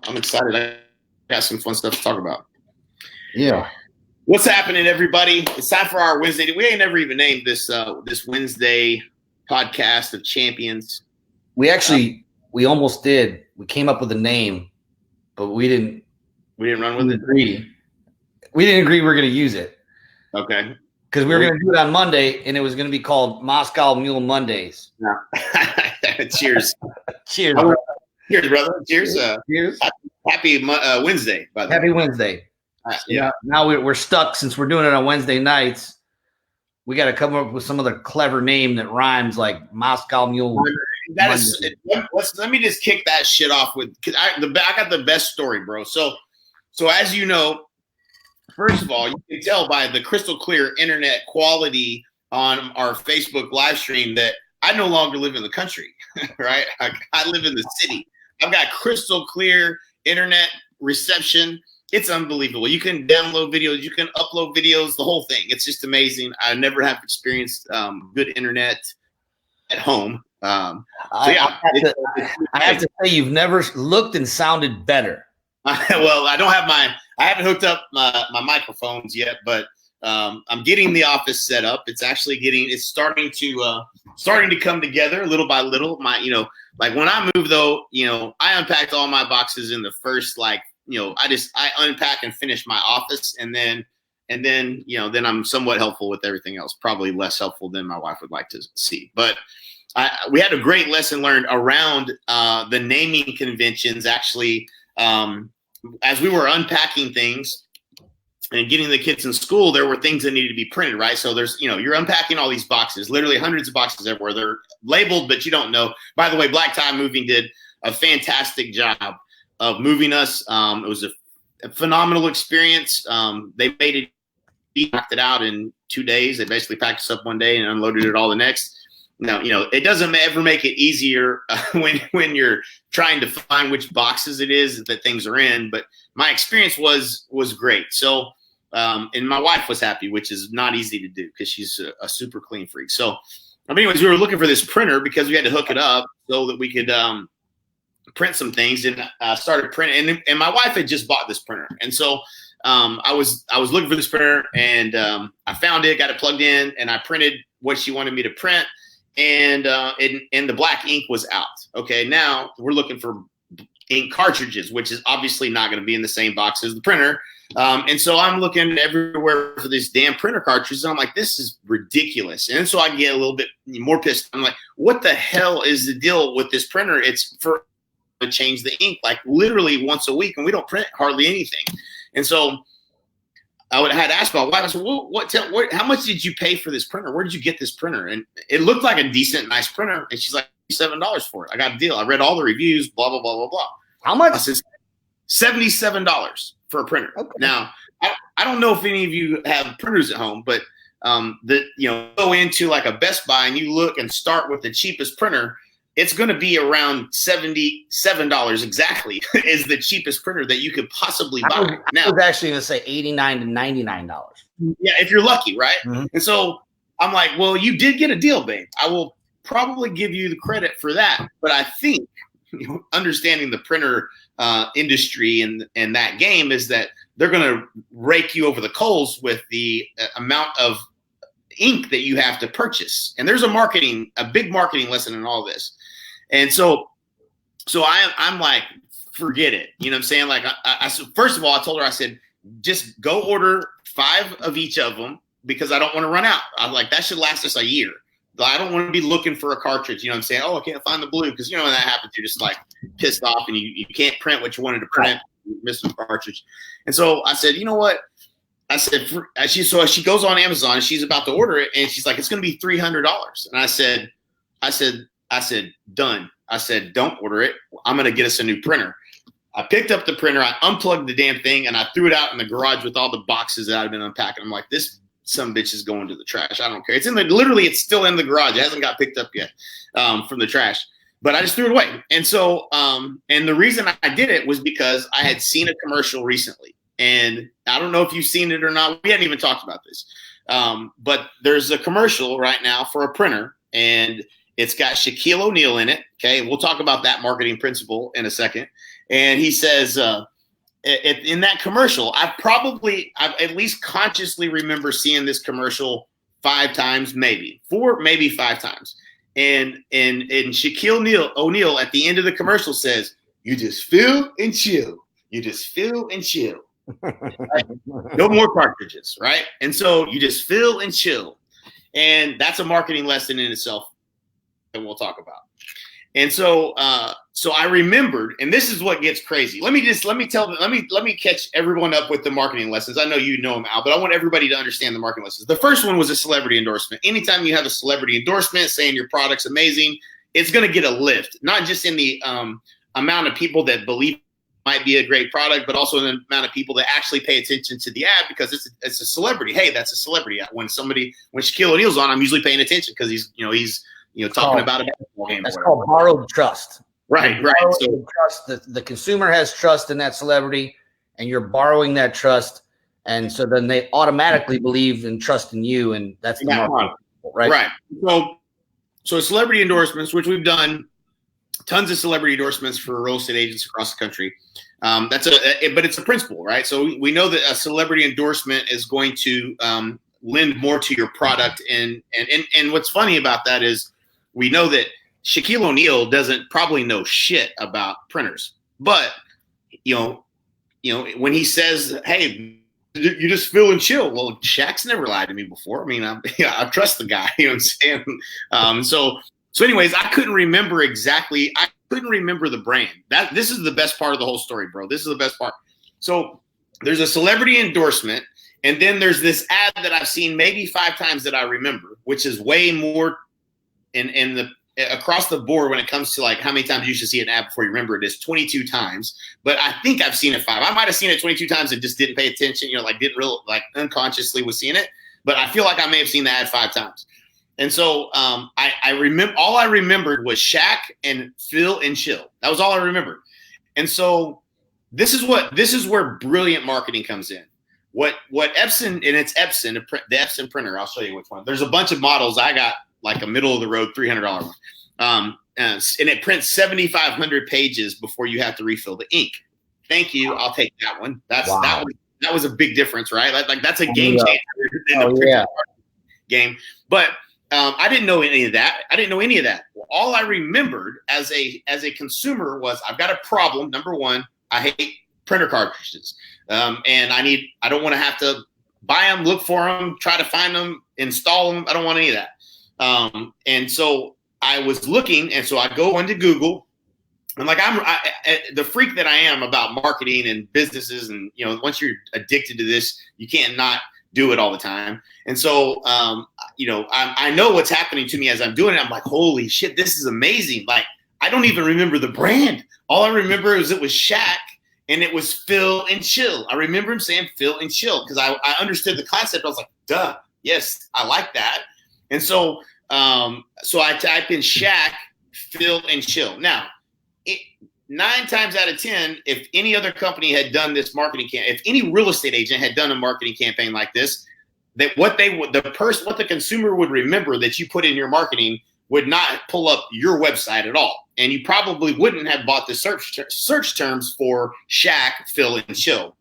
I'm excited. I got some fun stuff to talk about. Yeah. What's happening, everybody? It's time for our Wednesday. We ain't never even named this this Wednesday podcast of champions. We almost did. We came up with a name, but we didn't run with it. We didn't agree we were going to use it. Okay. Because we were going to do it on Monday, and it was going to be called Moscow Mule Mondays. Yeah. Cheers. Cheers. Cheers, brother. Cheers. Cheers. Happy Wednesday, by the way. Happy Wednesday. Yeah. Now we're stuck since we're doing it on Wednesday nights. We got to come up with some other clever name that rhymes like Moscow Mule. Let me just kick that shit off with, because I got the best story, bro. So as you know, first of all, you can tell by the crystal clear internet quality on our Facebook live stream that I no longer live in the country, right? I live in the city. I've got crystal clear internet reception. It's unbelievable. You can download videos, you can upload videos, the whole thing. It's just amazing. I never have experienced good internet at home. I have to say, you've never looked and sounded better. Well, I haven't hooked up my microphones yet, but I'm getting the office set up. It's starting to come together little by little. Like when I moved though, I unpacked all my boxes in the first, I unpack and finish my office, and then I'm somewhat helpful with everything else. Probably less helpful than my wife would like to see. But we had a great lesson learned around the naming conventions. Actually, as we were unpacking things and getting the kids in school, there were things that needed to be printed, right? So there's, you're unpacking all these boxes, literally hundreds of boxes everywhere. They're labeled, but you don't know. By the way, Black Tie Moving did a fantastic job of moving us. It was a phenomenal experience. They made it, packed it out in 2 days. They basically packed us up one day and unloaded it all the next. Now, it doesn't ever make it easier when you're trying to find which boxes it is that things are in. But my experience was great. So, and my wife was happy, which is not easy to do because she's a super clean freak. So, anyways, we were looking for this printer because we had to hook it up so that we could print some things, and started printing. And my wife had just bought this printer, and so I was looking for this printer, and I found it, got it plugged in, and I printed what she wanted me to print. And the black ink was out. Okay, now we're looking for ink cartridges, which is obviously not going to be in the same box as the printer. And so I'm looking everywhere for this damn printer cartridges. I'm like, this is ridiculous. And so I get a little bit more pissed. I'm like, what the hell is the deal with this printer? It's for to change the ink like literally once a week, and we don't print hardly anything. And so I had asked my wife, I said, well, how much did you pay for this printer? Where did you get this printer? And it looked like a decent, nice printer. And she's like, $7 for it. I got a deal. I read all the reviews, blah, blah, blah, blah, blah. How much? I said, $77 for a printer. Okay. Now, I don't know if any of you have printers at home, but go into like a Best Buy and you look and start with the cheapest printer. It's going to be around $77 exactly is the cheapest printer that you could possibly buy. I was actually going to say $89 to $99. Yeah, if you're lucky, right? Mm-hmm. And so I'm like, well, you did get a deal, babe. I will probably give you the credit for that. But I think understanding the printer industry and that game is that they're going to rake you over the coals with the amount of ink that you have to purchase. And there's a big marketing lesson in all this. And so I'm like, forget it. You know what I'm saying? Like, I first of all, I told her, I said, just go order 5 of each of them because I don't want to run out. I'm like, that should last us a year. I don't want to be looking for a cartridge. You know what I'm saying? Oh, I can't find the blue. Because, when that happens, you're just like pissed off and you can't print what you wanted to print. You miss the cartridge. And so I said, you know what? I said, she goes on Amazon and she's about to order it. And she's like, it's going to be $300. And I said, done. I said, don't order it. I'm going to get us a new printer. I picked up the printer. I unplugged the damn thing and I threw it out in the garage with all the boxes that I've been unpacking. I'm like, this some bitch is going to the trash. I don't care. It's still in the garage. It hasn't got picked up yet from the trash, but I just threw it away. And so, and the reason I did it was because I had seen a commercial recently, and I don't know if you've seen it or not. We hadn't even talked about this. But there's a commercial right now for a printer, and it's got Shekel O'Neal in it. Okay. We'll talk about that marketing principle in a second. And he says, in that commercial, I at least consciously remember seeing this commercial 5 times, maybe 4, maybe 5 times. And Shekel O'Neal at the end of the commercial says, "You just fill and chill. You just fill and chill. Right? No more cartridges, right? And so you just fill and chill." And that's a marketing lesson in itself that we'll talk about. And so I remembered, and this is what gets crazy. Let me catch everyone up with the marketing lessons. I know you know them, Al, but I want everybody to understand the marketing lessons. The first one was a celebrity endorsement. Anytime you have a celebrity endorsement saying your product's amazing, it's going to get a lift, not just in the amount of people that believe it might be a great product, but also in the amount of people that actually pay attention to the ad because it's a celebrity. Hey, that's a celebrity. When Shekel O'Neal's on, I'm usually paying attention because he's talking about a basketball game. That's called borrowed trust. Right. So trust. The consumer has trust in that celebrity, and you're borrowing that trust, and so then they automatically believe and trust in you, and that's the market, right? Right. So celebrity endorsements, which we've done tons of celebrity endorsements for real estate agents across the country. But it's a principle, right? So we know that a celebrity endorsement is going to lend more to your product, and what's funny about that is we know that Shekel O'Neal doesn't probably know shit about printers, but when he says, "Hey, you just fill and chill," well, Shaq's never lied to me before. I mean, I trust the guy. You know what I'm saying? So anyways, I couldn't remember exactly. I couldn't remember the brand. This is the best part of the whole story, bro. This is the best part. So there's a celebrity endorsement, and then there's this ad that I've seen maybe 5 times that I remember, which is way more in the across the board when it comes to like how many times you should see an ad before you remember it is 22 times. But I think I've seen it 5. I might have seen it 22 times and just didn't pay attention, unconsciously was seeing it. But I feel like I may have seen the ad 5 times. And so I remember, all I remembered was Shaq and Phil and Chill. That was all I remembered. And so this is where brilliant marketing comes in. What Epson, and it's Epson, the Epson printer. I'll show you which one. There's a bunch of models. I got like a middle of the road $300 one. And it prints 7,500 pages before you have to refill the ink. Thank you. I'll take that one. That was a big difference, right? Like that's a game changer in the game. But I didn't know any of that. Well, all I remembered as a consumer was I've got a problem. Number one, I hate printer cartridges, and I don't want to have to buy them, look for them, try to find them, install them. I don't want any of that. And so I was looking, and so I go into Google. And like the freak that I am about marketing and businesses, and once you're addicted to this, you can't not do it all the time. And so, I know what's happening to me as I'm doing it. I'm like, holy shit, this is amazing. Like, I don't even remember the brand. All I remember is it was Shaq and it was Phil and Chill. I remember him saying Phil and Chill because I understood the concept. I was like, duh, yes, I like that. And so, so I type in Shaq, Phil and Chill. Now, 9 times out of 10, if any other company had done this marketing if any real estate agent had done a marketing campaign like this, that what the consumer would remember that you put in your marketing would not pull up your website at all, and you probably wouldn't have bought the search terms for Shaq, Phil, and Chill.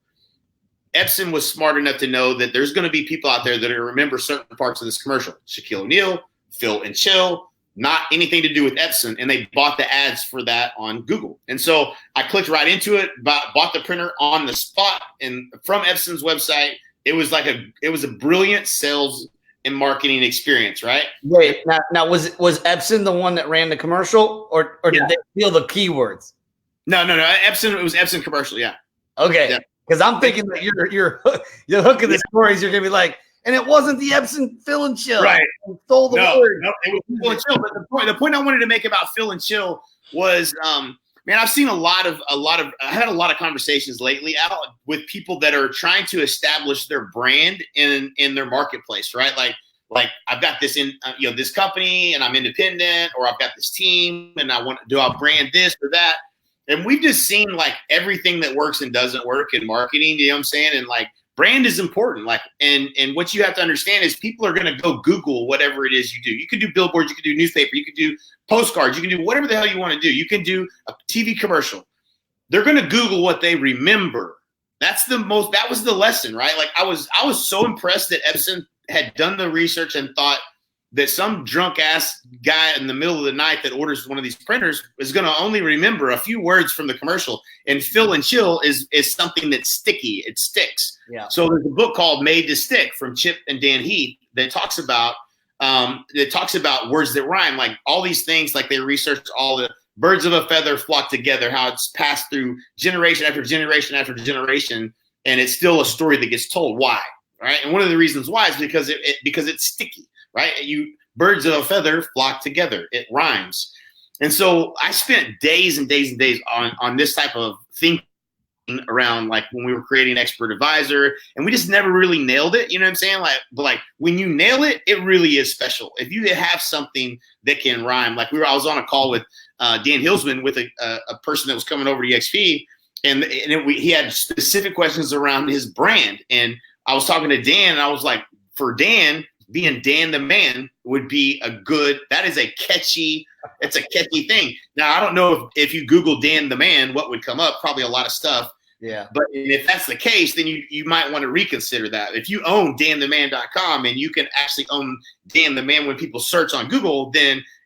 Epson was smart enough to know that there's going to be people out there that remember certain parts of this commercial: Shekel O'Neal, Phil, and Chill. Not anything to do with Epson, and they bought the ads for that on Google. And so I clicked right into it, bought the printer on the spot, and from Epson's website, it was a brilliant sales and marketing experience, right? Wait, now was Epson the one that ran the commercial, or did they steal the keywords? No. Epson, it was Epson commercial, yeah. Okay, because I'm thinking that you're hooking the stories. You're gonna be like, and it wasn't the Epson Phil and Chill. Right. Stole the word. No, it was Phil and Chill. But the point I wanted to make about Phil and Chill was, man, I've seen I had a lot of conversations lately out with people that are trying to establish their brand in their marketplace, right? Like I've got this this company and I'm independent, or I've got this team and I'll brand this or that. And we've just seen like everything that works and doesn't work in marketing, you know what I'm saying? And like, brand is important. Like, and what you have to understand is people are going to go Google whatever it is you do. You can do billboards, you can do newspaper, you can do postcards, you can do whatever the hell you want to do. You can do a TV commercial. they're going to Google what they remember. That was the lesson, right? Like I was so impressed that Epson had done the research and thought that some drunk ass guy in the middle of the night that orders one of these printers is going to only remember a few words from the commercial. And Fill and Chill is something that's sticky. It sticks. Yeah. So there's a book called Made to Stick from Chip and Dan Heath that talks about words that rhyme, like all these things, like they researched all the birds of a feather flock together, how it's passed through generation after generation after generation. And it's still a story that gets told. Why? Right. And one of the reasons why is because it's sticky. Right? Birds of a feather flock together. It rhymes. And so I spent days and days and days on this type of thinking around, like when we were creating Expert Advisor, and we just never really nailed it. You know what I'm saying? But when you nail it, it really is special. If you have something that can rhyme, like I was on a call with Dan Hilsman with a person that was coming over to EXP, and he had specific questions around his brand. And I was talking to Dan, and I was like, for Dan, being Dan the Man would be it's a catchy thing. Now, I don't know if you Google Dan the Man, what would come up? Probably a lot of stuff. Yeah. But if that's the case, then you might want to reconsider that. If you own dantheman.com and you can actually own Dan the Man when people search on Google,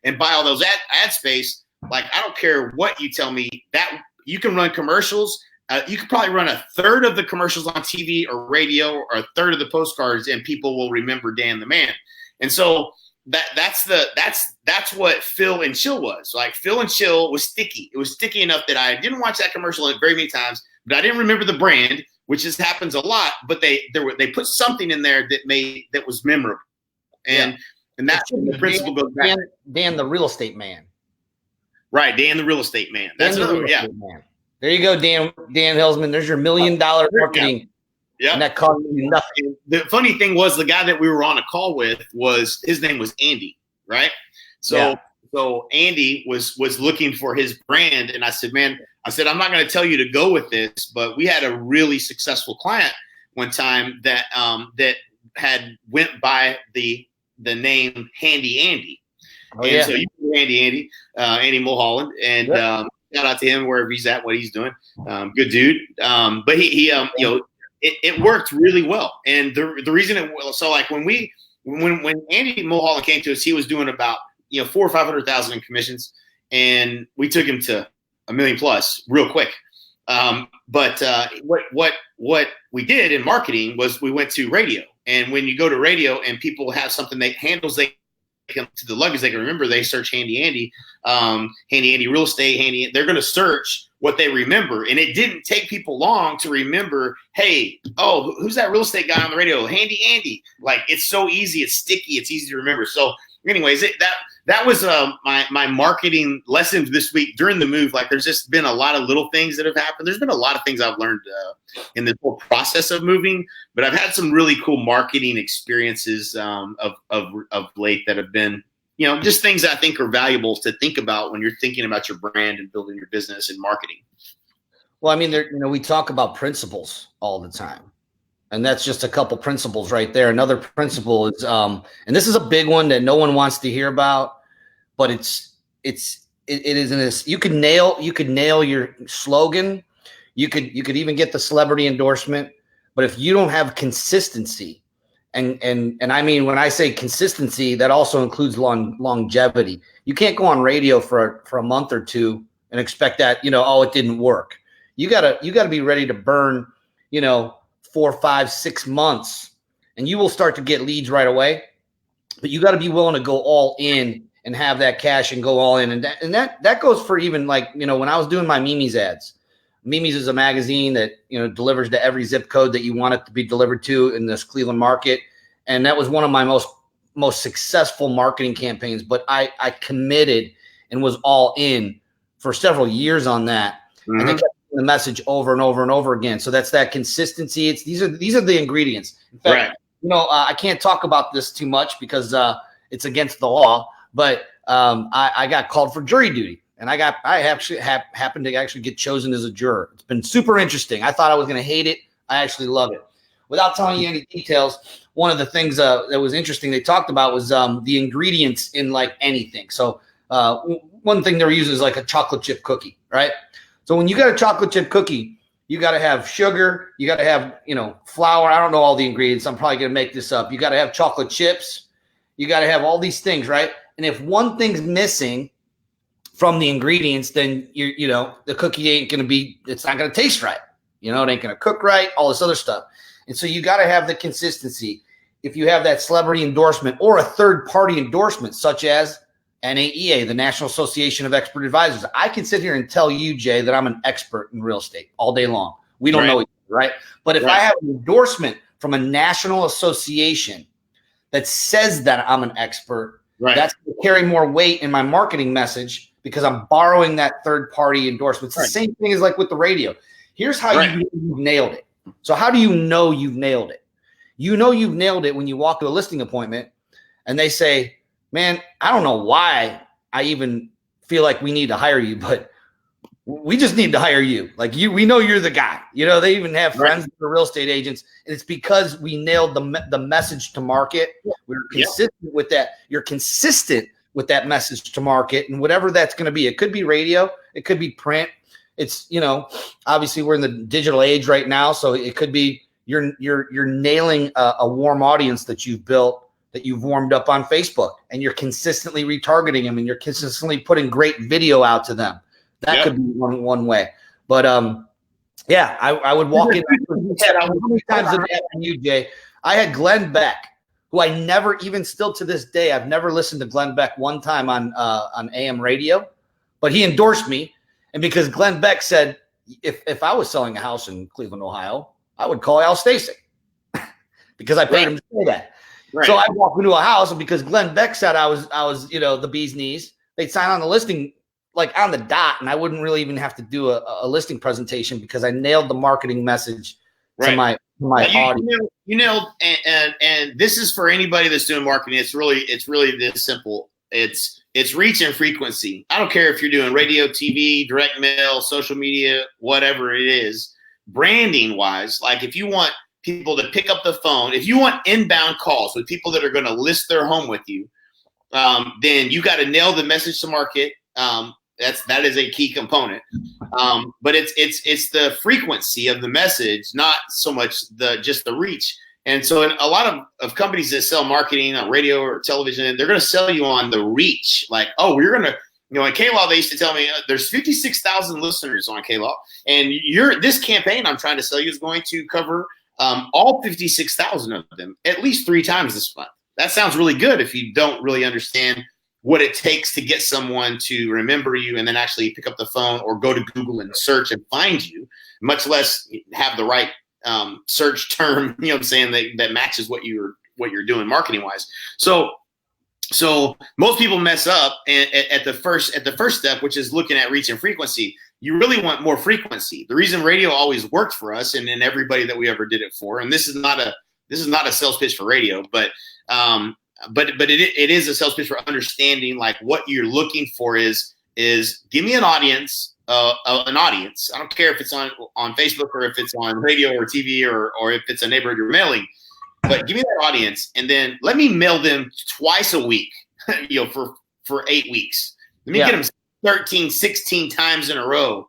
and buy all those ad space, like I don't care what you tell me, that you can run commercials. You could probably run a third of the commercials on TV or radio, or a third of the postcards, and people will remember Dan the Man. And so that's what Fill and Chill was. Like Fill and Chill was sticky. It was sticky enough that I didn't watch that commercial very many times, but I didn't remember the brand, which happens a lot. But they put something in there that was memorable, and that's the principle goes back. Dan the Real Estate Man. Right, Dan the Real Estate Man. That's another man. There you go, Dan Hilsman. There's your $1 million marketing. Yeah. And that cost you nothing. The funny thing was, the guy that we were on a call with his name was Andy, right? So Andy was looking for his brand, and I said, I'm not going to tell you to go with this, but we had a really successful client one time that had went by the name Handy Andy. Oh, and so you know Andy Mulholland, and shout out to him wherever he's at, what he's doing. Good dude. But he it worked really well. And the reason so like when Andy Mulholland came to us, he was doing about $400,000 or $500,000 in commissions, and we took him to $1 million plus real quick. But what we did in marketing was we went to radio, and when you go to radio and people have something to the luggage they can remember, they search Handy Andy, Handy Andy Real Estate, they're going to search what they remember. And it didn't take people long to remember, hey, who's that real estate guy on the radio? Handy Andy. Like, it's so easy, it's sticky, it's easy to remember. So anyways, that was my marketing lesson this week during the move. Like, there's just been a lot of little things that have happened. There's been a lot of things I've learned in this whole process of moving, but I've had some really cool marketing experiences of late that have been, just things that I think are valuable to think about when you're thinking about your brand and building your business and marketing. Well, I mean, we talk about principles all the time. And that's just a couple principles right there. Another principle is, and this is a big one that no one wants to hear about, but it is in this. You could nail your slogan. You could even get the celebrity endorsement. But if you don't have consistency, and I mean, when I say consistency, that also includes longevity. You can't go on radio for a month or two and expect that, it didn't work. You gotta be ready to burn, 4, 5, 6 months, and you will start to get leads right away. But you got to be willing to go all in and have that cash and go all in. And that goes for even when I was doing my Mimi's ads. Mimi's is a magazine that, delivers to every zip code that you want it to be delivered to in this Cleveland market. And that was one of my most successful marketing campaigns. But I committed and was all in for several years on that. Mm-hmm. And then kept the message over and over and over again. So that's that consistency. These are the ingredients. In fact, right. I can't talk about this too much because it's against the law, but I got called for jury duty, and I actually happened to actually get chosen as a juror. It's been super interesting. I thought I was going to hate it. I actually love it. Without telling you any details, one of the things that was interesting they talked about was the ingredients in like anything. So one thing they were using is like a chocolate chip cookie, right? So when you got a chocolate chip cookie, you got to have sugar, you got to have, flour. I don't know all the ingredients. I'm probably going to make this up. You got to have chocolate chips. You got to have all these things, right? And if one thing's missing from the ingredients, then the cookie ain't going to be, it's not going to taste right. It ain't going to cook right, all this other stuff. And so you got to have the consistency. If you have that celebrity endorsement or a third-party endorsement, such as NAEA, the National Association of Expert Advisors, I can sit here and tell you, Jay, that I'm an expert in real estate all day long. We don't know each other, right? But if I have an endorsement from a national association that says that I'm an expert, that's going to carry more weight in my marketing message because I'm borrowing that third-party endorsement. It's the same thing as like with the radio. Here's how you've nailed it. So how do you know you've nailed it? You know you've nailed it when you walk to a listing appointment and they say, man, I don't know why I even feel like we need to hire you, but we just need to hire you. Like we know you're the guy. They even have friends that are real estate agents, and it's because we nailed the message to market. We're consistent with that. You're consistent with that message to market, and whatever that's going to be. It could be radio, it could be print. It's obviously we're in the digital age right now, so it could be you're nailing a warm audience that you've built, that you've warmed up on Facebook, and you're consistently retargeting them, and you're consistently putting great video out to them. That could be one way. But I would walk in. How many times did it happen to you, Jay? I had Glenn Beck, who I never, even still to this day, I've never listened to Glenn Beck one time on AM radio, but he endorsed me. And because Glenn Beck said, if I was selling a house in Cleveland, Ohio, I would call Al Stasek because I paid him to say that. Right. So I walk into a house, and because Glenn Beck said I was the bee's knees, they'd sign on the listing like on the dot, and I wouldn't really even have to do a listing presentation because I nailed the marketing message to my audience. You nailed, and this is for anybody that's doing marketing. It's really this simple. It's reach and frequency. I don't care if you're doing radio, TV, direct mail, social media, whatever it is. Branding wise, like if you want people to pick up the phone, if you want inbound calls with people that are going to list their home with you, then you got to nail the message to market. That is a key component. But it's the frequency of the message, not so much just the reach. And so in a lot of companies that sell marketing on radio or television, they're going to sell you on the reach. Like, oh, we're going to, in K-Law, they used to tell me there's 56,000 listeners on K-Law, and this campaign I'm trying to sell you is going to cover all 56,000 of them at least 3 times this month. That sounds really good if you don't really understand what it takes to get someone to remember you and then actually pick up the phone or go to Google and search and find you, much less have the right search term, that matches what you're doing marketing wise. So most people mess up at the first step, which is looking at reach and frequency. You really want more frequency. The reason radio always worked for us and everybody that we ever did it for, and this is not a sales pitch for radio, but it is a sales pitch for understanding like what you're looking for is give me an audience. An audience. I don't care if it's on Facebook or if it's on radio or TV or if it's a neighborhood you're mailing, but give me that audience and then let me mail them twice a week, for 8 weeks. Let me get them 13, 16 times in a row,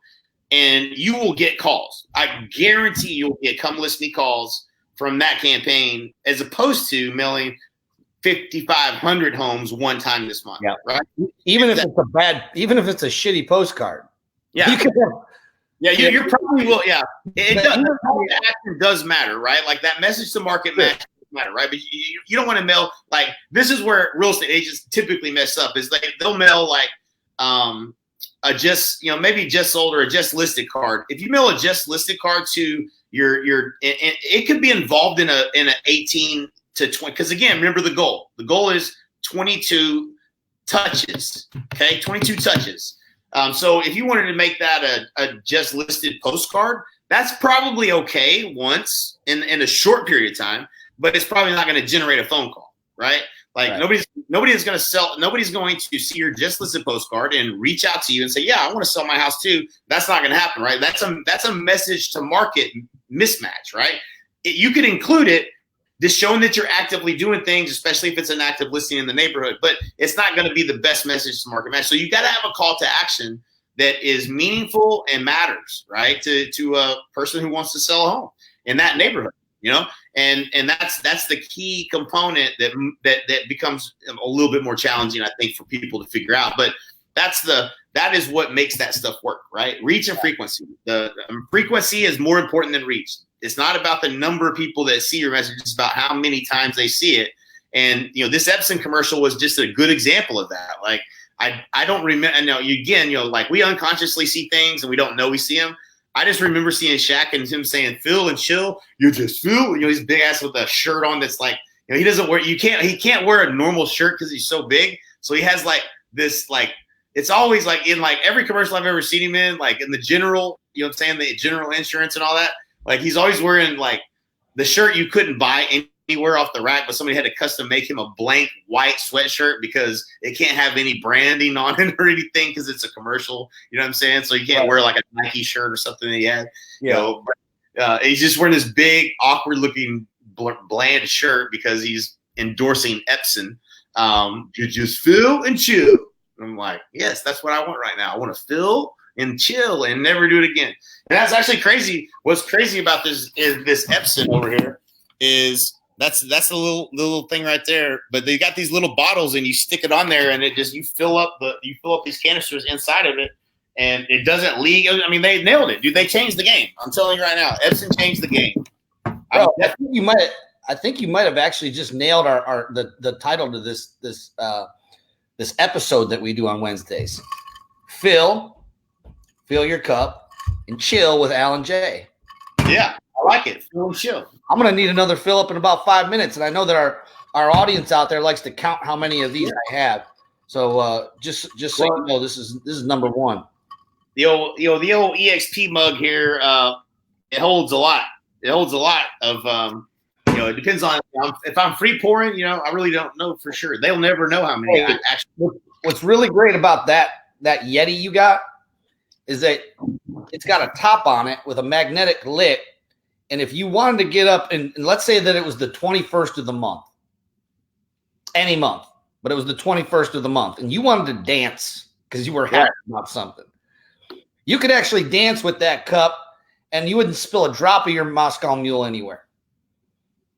and you will get calls. I guarantee you'll get come list me calls from that campaign as opposed to mailing 5,500 homes one time this month. Yeah. Right. Even if it's a shitty postcard. Yeah. You probably will. Yeah. It does. The action does matter, right? Like that message to market matters, right? But you don't want to mail like this is where real estate agents typically mess up is they'll mail like a just maybe just sold or a just listed card. If you mail a just listed card to your it could be involved in an 18 to 20 because again remember the goal. The goal is 22 touches. Okay, 22 touches. So if you wanted to make that a just listed postcard, that's probably okay once in a short period of time, but it's probably not going to generate a phone call, right? Like nobody's going to see your just listed postcard and reach out to you and say, yeah, I want to sell my house too. That's not going to happen, right? That's a message to market mismatch, right? You could include it, just showing that you're actively doing things, especially if it's an active listing in the neighborhood, but it's not going to be the best message to market match. So you got to have a call to action that is meaningful and matters, right? To a person who wants to sell a home in that neighborhood, and that's the key component that becomes a little bit more challenging, I think, for people to figure out. But that is what makes that stuff work, right? Reach and frequency. The frequency is more important than reach. It's not about the number of people that see your message. It's about how many times they see it. And, this Epson commercial was just a good example of that. Like, I don't remember, like we unconsciously see things and we don't know we see them. I just remember seeing Shaq and him saying, "Phil and chill, you're just Phil." He's big ass with a shirt on that's like, he doesn't wear, he can't wear a normal shirt because he's so big. So he has like this, like, it's always like in like every commercial I've ever seen him in, like in the general, the general insurance and all that. Like he's always wearing like the shirt you couldn't buy anywhere off the rack, but somebody had to custom make him a blank white sweatshirt because it can't have any branding on it or anything because it's a commercial. You know what I'm saying? So you can't wear like a Nike shirt or something that he had. He's just wearing this big, awkward looking bland shirt because he's endorsing Epson. You just feel and chill. I'm like, yes, that's what I want right now. I want to feel and chill and never do it again. And that's actually crazy. What's crazy about this is this Epson over here is that's the little thing right there. But they got these little bottles and you stick it on there and it just you fill up these canisters inside of it and it doesn't leak. I mean, they nailed it, dude. They changed the game. I'm telling you right now, Epson changed the game. I think you might have actually just nailed the title to this episode that we do on Wednesdays. Fill your cup and chill with Alan J. Yeah, I like it. Fill and chill. I'm going to need another fill up in about 5 minutes. And I know that our audience out there likes to count how many of these I have. So just so you know, this is number one. The old EXP mug here, it holds a lot. It holds a lot of it depends on if I'm free pouring, I really don't know for sure. They'll never know how many I actually. What's really great about that Yeti you got is that it's got a top on it with a magnetic lid. And if you wanted to get up and let's say that it was the 21st of the month, any month, but it was the 21st of the month and you wanted to dance because you were happy about something, you could actually dance with that cup and you wouldn't spill a drop of your Moscow Mule anywhere.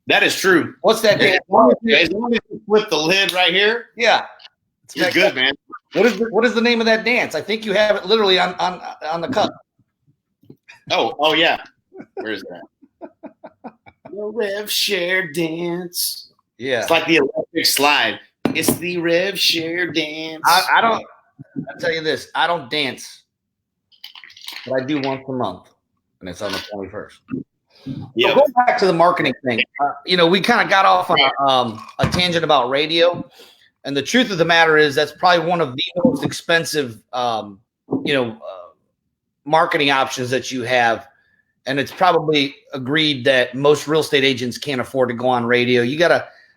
That is true. What's that dance? As long as you flip the lid right here, you're good, man. What is the name of that dance? I think you have it literally on the cup. Oh yeah. Where is that? The Rev Share Dance. Yeah, it's like the electric slide. It's the Rev Share Dance. I'll tell you this. I don't dance, but I do once a month, and it's on the 21st. Yeah. So going back to the marketing thing, we kind of got off on a tangent about radio, and the truth of the matter is that's probably one of the most expensive, marketing options that you have, and it's probably agreed that most real estate agents can't afford to go on radio.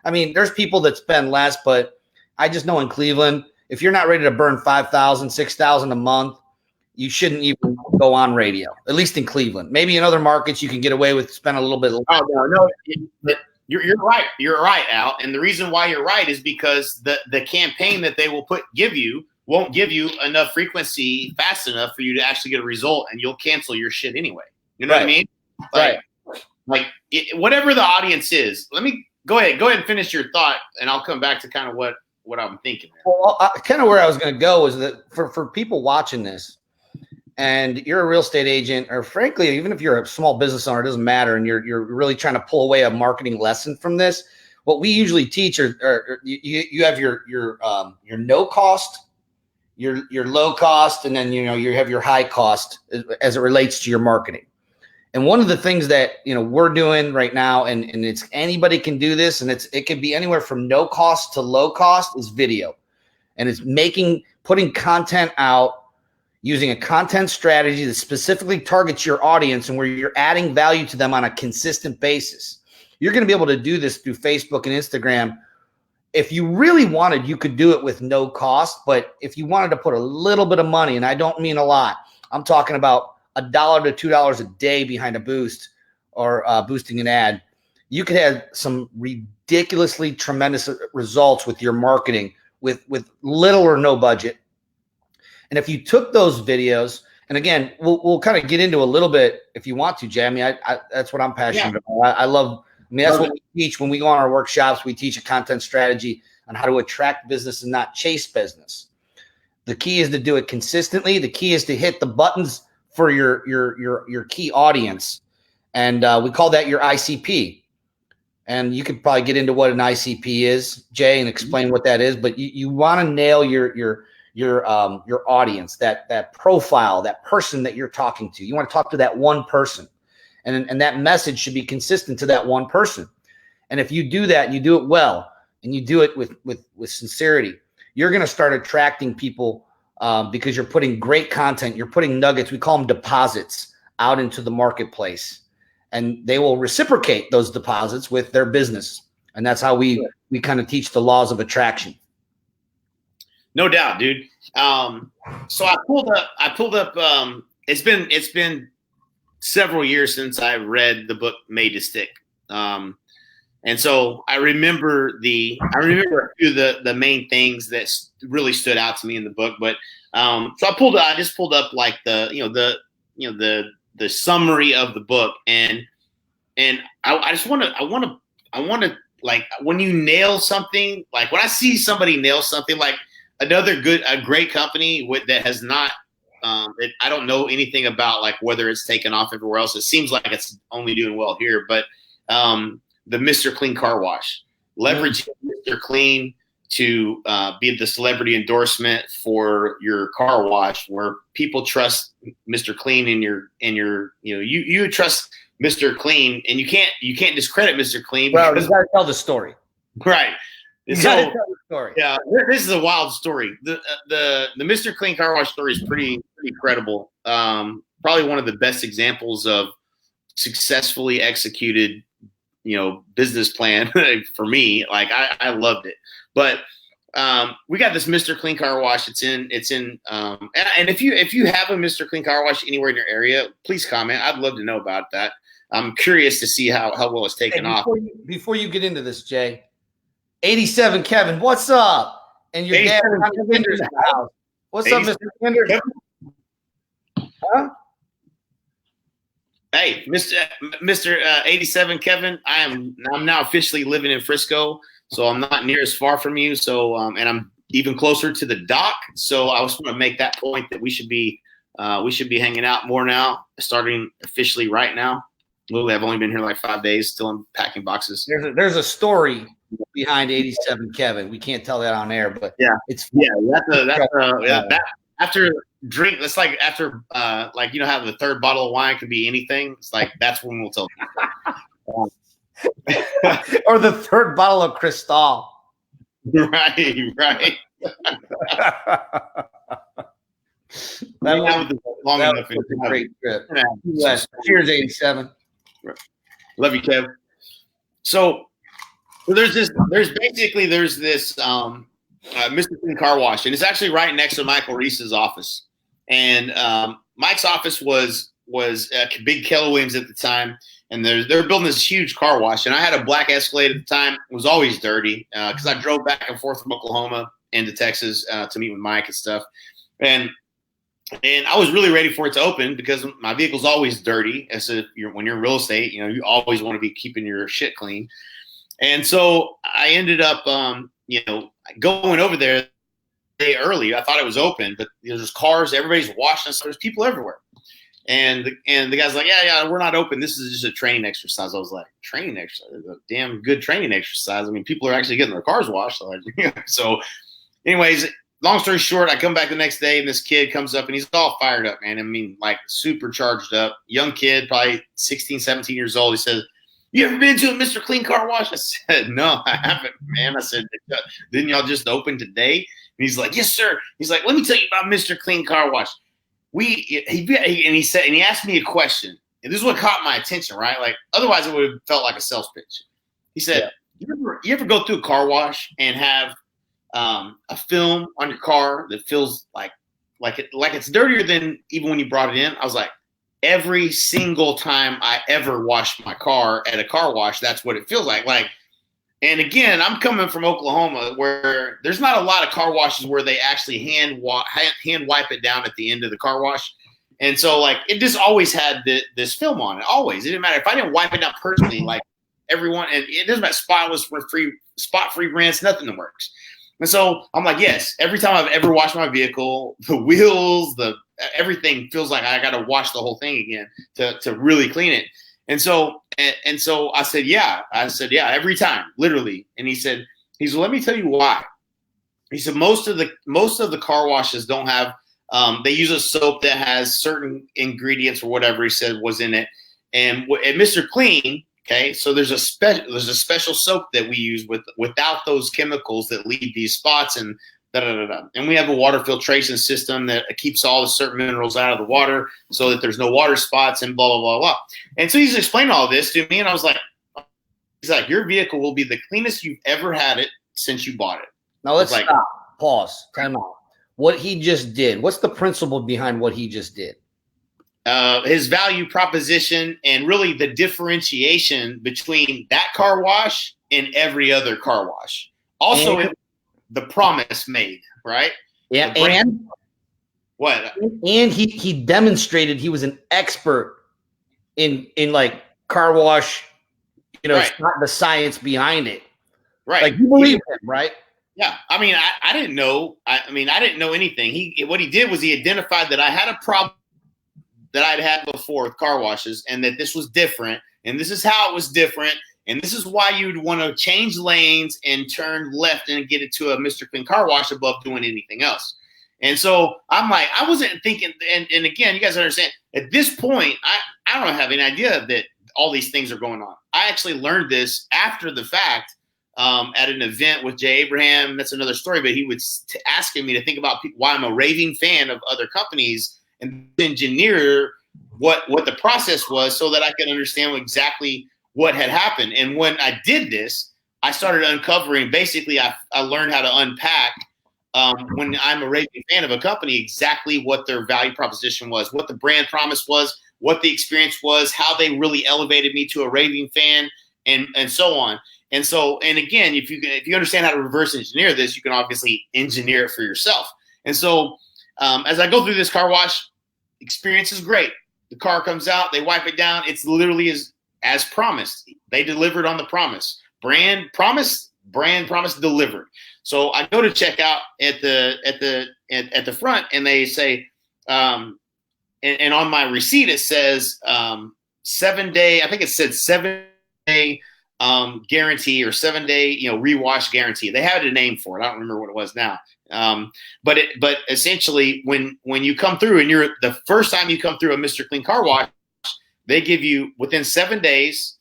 There's people that spend less, but I just know in Cleveland, if you're not ready to burn $5,000, $6,000 a month, you shouldn't even go on radio, at least in Cleveland. Maybe in other markets you can get away with spend a little bit. Oh, no. But you're right. You're right, Al. And the reason why you're right is because the campaign that they will give you won't give you enough frequency fast enough for you to actually get a result, and you'll cancel your shit anyway. You know what I mean? Whatever the audience is. Let me go ahead and finish your thought, and I'll come back to kind of what I'm thinking. Well, kind of where I was going to go is that for people watching this, and you're a real estate agent, or frankly, even if you're a small business owner, it doesn't matter, and you're really trying to pull away a marketing lesson from this. What we usually teach are you have your no cost, your low cost, and then you have your high cost as it relates to your marketing. And one of the things that we're doing right now, and it's anybody can do this, and it could be anywhere from no cost to low cost, is video, and it's putting content out using a content strategy that specifically targets your audience and where you're adding value to them on a consistent basis. You're going to be able to do this through Facebook and Instagram. If you really wanted, you could do it with no cost, but if you wanted to put a little bit of money, and I don't mean a lot, I'm talking about $1 to $2 a day behind a boost or boosting an ad, you could have some ridiculously tremendous results with your marketing with little or no budget. And if you took those videos, and again, we'll kind of get into a little bit if you want to, Jay. I mean, that's what I'm passionate about. I love. I mean, that's what we teach when we go on our workshops. We teach a content strategy on how to attract business and not chase business. The key is to do it consistently. The key is to hit the buttons for your key audience, and we call that your ICP. And you could probably get into what an ICP is, Jay, and explain what that is. But you want to nail your audience, that profile, that person that you're talking to. You want to talk to that one person, and that message should be consistent to that one person. And if you do that, and you do it well, and you do it with sincerity, you're going to start attracting people because you're putting great content. You're putting nuggets. We call them deposits out into the marketplace, and they will reciprocate those deposits with their business. And that's how we kind of teach the laws of attraction. No doubt, dude. So I pulled up. It's been several years since I read the book Made to Stick. And so I remember a few of the main things that really stood out to me in the book. But so I just pulled up like the summary of the book, and I want to like when you nail something, like when I see somebody nail something, like a great company that has not. I don't know anything about like whether it's taken off everywhere else. It seems like it's only doing well here, but the Mr. Clean Car Wash, leveraging Mr. Clean to be the celebrity endorsement for your car wash, where people trust Mr. Clean you trust Mr. Clean, and you can't discredit Mr. Clean. Well, you got to tell the story, right? You got to tell the story. Yeah, this is a wild story. The Mr. Clean Car Wash story is pretty credible. Probably one of the best examples of successfully executed business plan for me. Like I loved it. But we got this Mr. Clean Car Wash. It's in and if you have a Mr. Clean Car Wash anywhere in your area, please comment. I'd love to know about that. I'm curious to see how well it's taken off. Before you get into this, Jay, 87 Kevin, what's up? And your dad Kinder's house. What's up, Mr. Kinder? Huh? Hey, Mr. 87 Kevin, I'm now officially living in Frisco, so I'm not near as far from you. So and I'm even closer to the dock. So I just want to make that point that we should be hanging out more now, starting officially right now. Literally, I've only been here like 5 days. Still, I'm packing boxes. There's a story behind 87 Kevin. We can't tell that on air, but it's after drink. It's like after like how the third bottle of wine can be anything. It's like that's when we'll tell. Or the third bottle of Cristal. Right. That was a great trip. Cheers, 87. Love you, Kev. So there's this Mr. Clean Car Wash, and it's actually right next to Michael Reese's office. And Mike's office was Big Keller Williams at the time, and they're building this huge car wash. And I had a black Escalade at the time. It was always dirty because I drove back and forth from Oklahoma into Texas to meet with Mike and stuff. And I was really ready for it to open because my vehicle's always dirty. When you're in real estate, you always want to be keeping your shit clean. And so I ended up, going over there a day early. I thought it was open, but there's cars, everybody's washing, so there's people everywhere. And the guy's like, yeah, we're not open. This is just a training exercise. I was like, training exercise? A damn good training exercise. I mean, people are actually getting their cars washed. So anyways, long story short, I come back the next day and this kid comes up and he's all fired up, man. I mean, like super charged up. Young kid, probably 16, 17 years old. He says, you ever been to a Mr. Clean Car Wash? I said, no, I haven't, man. I said, didn't y'all just open today? And he's like, yes, sir. He's like, let me tell you about Mr. Clean Car Wash. He asked me a question. And this is what caught my attention, right? Like, otherwise it would have felt like a sales pitch. He said, you ever go through a car wash and have a film on your car that feels like it's dirtier than even when you brought it in? I was like, every single time I ever wash my car at a car wash, that's what it feels like. And again, I'm coming from Oklahoma, where there's not a lot of car washes where they actually hand wipe it down at the end of the car wash. And so, like, it just always had this film on it. Always. It didn't matter if I didn't wipe it down personally. Like everyone, and it doesn't matter, spot-free rinse, nothing that works. And so I'm like, yes. Every time I've ever washed my vehicle, the wheels, everything feels like I got to wash the whole thing again to really clean it. And so I said, yeah. Every time, literally. And he said, let me tell you why. He said most of the car washes don't have. They use a soap that has certain ingredients or whatever he said was in it. And at Mr. Clean, okay, so there's a special soap that we use without those chemicals that leave these spots and da-da-da-da. And we have a water filtration system that keeps all the certain minerals out of the water so that there's no water spots and blah, blah, blah, blah. And so he's explaining all this to me, and I was like, he's like, your vehicle will be the cleanest you've ever had it since you bought it. Now let's stop. Pause. Time out. What he just did, what's the principle behind what he just did? His value proposition and really the differentiation between that car wash and every other car wash. Also, the promise made, right? Yeah, and what? And he demonstrated he was an expert in like car wash, right. The science behind it. Right. Like you believe him, right? Yeah. I mean, I didn't know. I didn't know anything. What he did was he identified that I had a problem that I'd had before with car washes, and that this was different, and this is how it was different, and this is why you'd want to change lanes and turn left and get it to a Mr. Clean car wash above doing anything else. And so I'm like, I wasn't thinking, and again, you guys understand, at this point, I don't have any idea that all these things are going on. I actually learned this after the fact at an event with Jay Abraham. That's another story, but he was asking me to think about why I'm a raving fan of other companies and engineer what the process was so that I could understand exactly what had happened. And when I did this, I started uncovering, basically I learned how to unpack when I'm a raving fan of a company, exactly what their value proposition was, what the brand promise was, what the experience was, how they really elevated me to a raving fan, and so on. And so, and again, if you understand how to reverse engineer this, you can obviously engineer it for yourself. And so as I go through this car wash, experience is great. The car comes out, they wipe it down. It's literally as promised. They delivered on the promise. Brand promise delivered. So I go to check out at the front, and they say, and on my receipt it says 7 day. I think it said 7 day guarantee or 7 day rewash guarantee. They had a name for it. I don't remember what it was now. But essentially when you come through, and you're the first time you come through a Mr. Clean car wash, they give you within 7 days.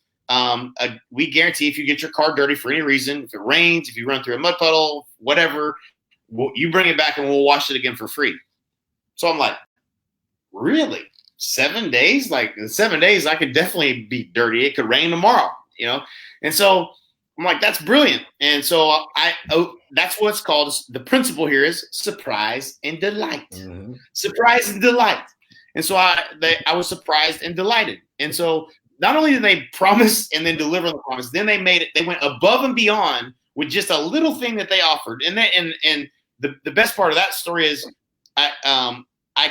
We guarantee if you get your car dirty for any reason, if it rains, if you run through a mud puddle, whatever, you bring it back and we'll wash it again for free. So I'm like, really? 7 days? Like in 7 days, I could definitely be dirty. It could rain tomorrow, And so I'm like, that's brilliant. And so that's what's called, the principle here is surprise and delight. Mm-hmm. Surprise and delight. And so I was surprised and delighted. And so not only did they promise and then deliver the promise, then they went above and beyond with just a little thing that they offered. And the best part of that story is I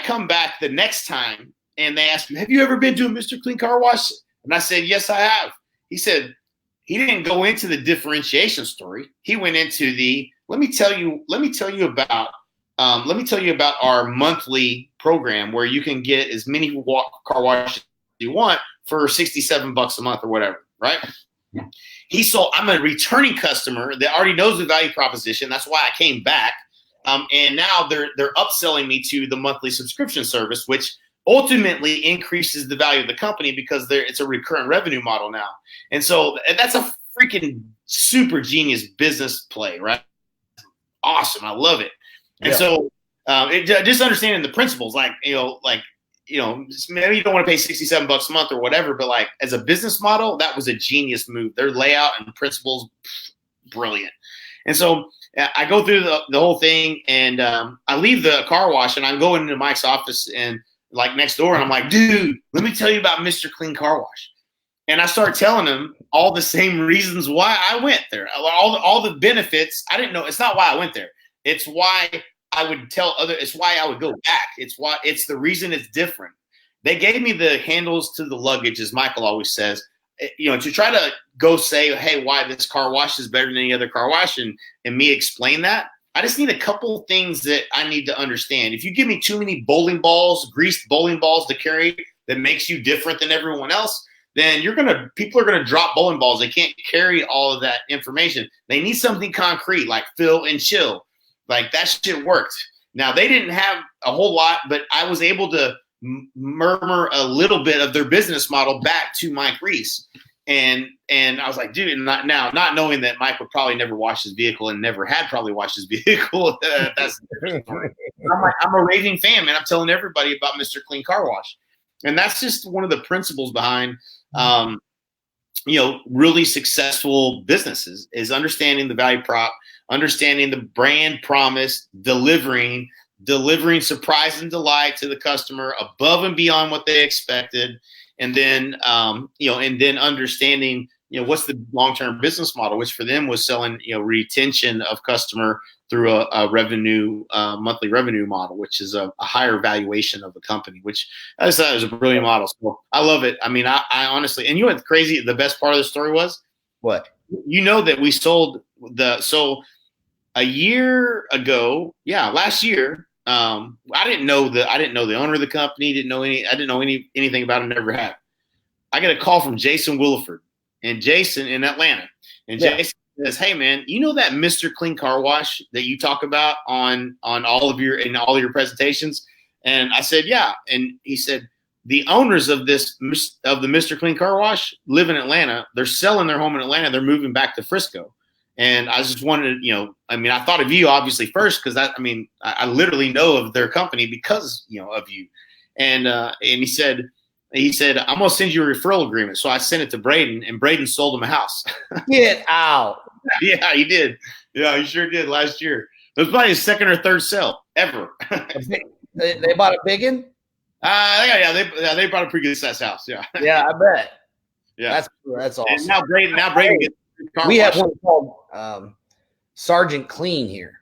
come back the next time and they asked me, have you ever been to a Mr. Clean car wash? And I said, yes, I have. He said, he didn't go into the differentiation story. He went into let me tell you about our monthly program where you can get as many car washes as you want for $67 a month or whatever, right? I'm a returning customer that already knows the value proposition. That's why I came back. And now they're upselling me to the monthly subscription service, which ultimately increases the value of the company because it's a recurrent revenue model now. And so that's a freaking super genius business play, right? Awesome. I love it. And so just understanding the principles, maybe you don't want to pay $67 a month or whatever, but like as a business model, that was a genius move. Their layout and principles, brilliant. And so I go through the whole thing, and I leave the car wash, and I'm going into Mike's office and like next door, and I'm like, dude, let me tell you about Mr. Clean car wash. And I started telling them all the same reasons why I went there, all the benefits. I didn't know. It's not why I went there. It's why I would tell other. It's why I would go back. It's the reason it's different. They gave me the handles to the luggage, as Michael always says, to try to go say, hey, why this car wash is better than any other car wash, and me explain that. I just need a couple things that I need to understand. If you give me too many bowling balls, greased bowling balls to carry that makes you different than everyone else, then people are gonna drop bowling balls. They can't carry all of that information. They need something concrete like fill and chill. Like that shit worked. Now they didn't have a whole lot, but I was able to murmur a little bit of their business model back to Mike Reese. And I was like, dude, not knowing that Mike would probably never wash his vehicle and never had probably washed his vehicle. That's a different story. I'm a raving fan, man. I'm telling everybody about Mr. Clean Car Wash. And that's just one of the principles behind really successful businesses is understanding the value prop, understanding the brand promise, delivering surprise and delight to the customer above and beyond what they expected. And then, understanding, what's the long-term business model, which for them was selling, retention of customer through a revenue, monthly revenue model, which is a higher valuation of the company, which I just thought was a brilliant model. So I love it. I mean, I honestly, and what's crazy, the best part of the story was what? That we sold a year ago. Yeah. Last year. I didn't know the owner of the company, I didn't know anything about him, never had. I get a call from Jason Williford and Jason in Atlanta. And Jason says, hey man, you know that Mr. Clean Car Wash that you talk about on all of your presentations? And I said, yeah. And he said, the owners of the Mr. Clean Car Wash live in Atlanta. They're selling their home in Atlanta. They're moving back to Frisco. And I just wanted, I thought of you obviously first because I literally know of their company because, of you. And he said, I'm going to send you a referral agreement. So I sent it to Braden, and Braden sold him a house. Get out. Yeah, he did. Yeah, he sure did last year. It was probably his second or third sale ever. They bought a big one? They bought a pretty good size house. Yeah. Yeah, I bet. Yeah. That's awesome. And now Braden gets we have one called Sergeant Clean here.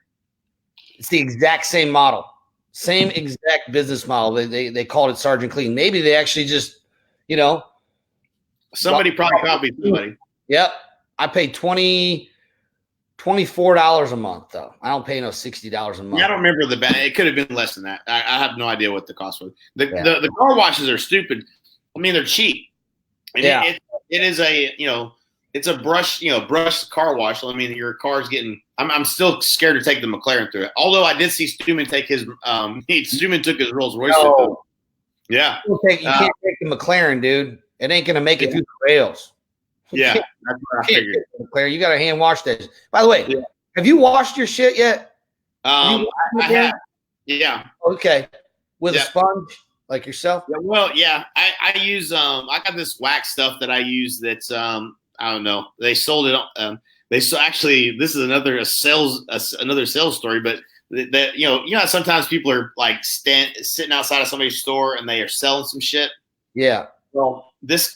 It's the exact same model, same exact business model. They called it Sergeant Clean. Maybe they actually just, somebody probably copied somebody. Yep. I pay $24 a month though. I don't pay no $60 a month. Yeah, I don't remember the band. It could have been less than that. I have no idea what the cost was. The car washes are stupid. I mean, they're cheap. And it is it's a brush car wash. I mean, your car's getting. I'm still scared to take the McLaren through it. Although I did see Stuman take his. Stuman took his Rolls Royce. No. Yeah. You can't take the McLaren, dude. It ain't gonna make it through the rails. Yeah, that's what I figured. McLaren, you gotta hand wash that. By the way, have you washed your shit yet? I have. Yeah. Okay. With a sponge, like yourself. Yeah, well, yeah. I use I got this wax stuff that I use that's I don't know. They sold it. Actually, this is another sales story. But that sometimes people are like sitting outside of somebody's store and they are selling some shit. Yeah. Well, this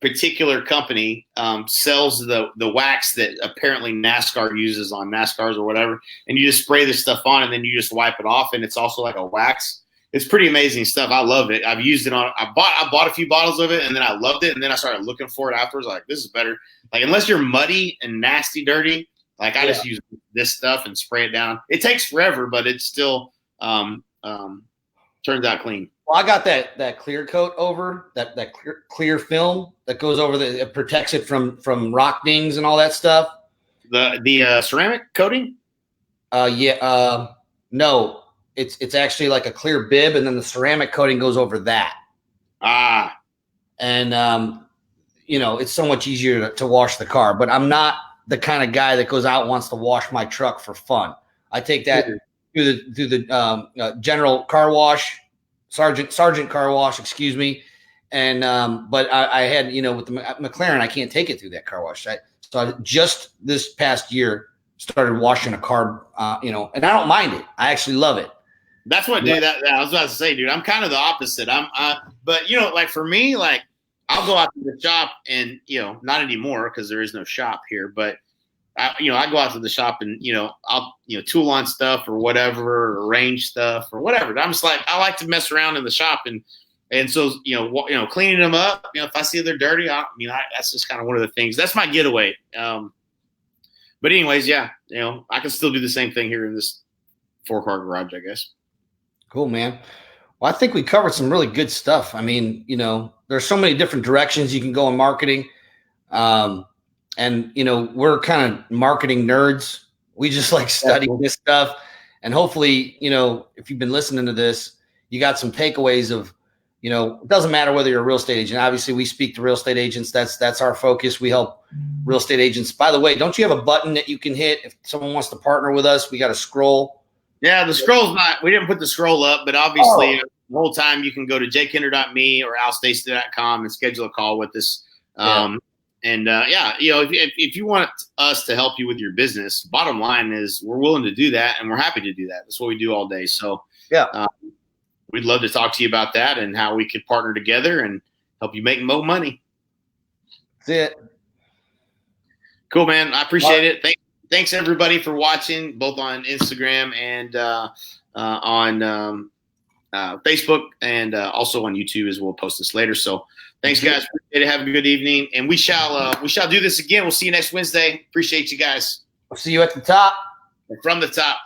particular company sells the wax that apparently NASCAR uses on NASCARs or whatever, and you just spray this stuff on and then you just wipe it off, and it's also like a wax. It's pretty amazing stuff. I love it. I've used it on. I bought a few bottles of it, and then I loved it, and then I started looking for it afterwards. Like, this is better. Like, unless you're muddy and nasty, dirty, like I just use this stuff and spray it down. It takes forever, but it still turns out clean. Well, I got that clear coat over that clear film that goes over it protects it from rock dings and all that stuff. The ceramic coating. No. It's actually like a clear bib, and then the ceramic coating goes over that. And it's so much easier to wash the car. But I'm not the kind of guy that goes out and wants to wash my truck for fun. I take that through the general car wash, sergeant car wash, excuse me. And but I had with the McLaren, I can't take it through that car wash. So I just this past year started washing a car, and I don't mind it. I actually love it. That's what, dude. That I was about to say, dude. I'm kind of the opposite. But like for me, like I'll go out to the shop and, not anymore because there is no shop here, but I go out to the shop and, I'll, tool on stuff or whatever, or arrange stuff or whatever. I'm just like, I like to mess around in the shop and so, cleaning them up, if I see they're dirty, that's just kind of one of the things. That's my getaway. But anyways, yeah, I can still do the same thing here in this 4-car garage, I guess. Cool, man. Well, I think we covered some really good stuff. I mean, there's so many different directions you can go in marketing. And, we're kind of marketing nerds. We just like studying this stuff. And hopefully, if you've been listening to this, you got some takeaways of, it doesn't matter whether you're a real estate agent. Obviously, we speak to real estate agents. That's our focus. We help real estate agents. By the way, don't you have a button that you can hit if someone wants to partner with us? We got a scroll. Yeah, the scroll's we didn't put the scroll up, but obviously the whole time you can go to jkinder.me or realestate.com and schedule a call with us. If you want us to help you with your business, bottom line is we're willing to do that and we're happy to do that. That's what we do all day. So we'd love to talk to you about that and how we could partner together and help you make more money. That's it. Cool, man. I appreciate it. Thanks everybody for watching, both on Instagram and on Facebook, and also on YouTube as we'll post this later. So thanks, guys. Appreciate it. Have a good evening, and we shall do this again. We'll see you next Wednesday. Appreciate you guys. I'll see you at the top. From the top.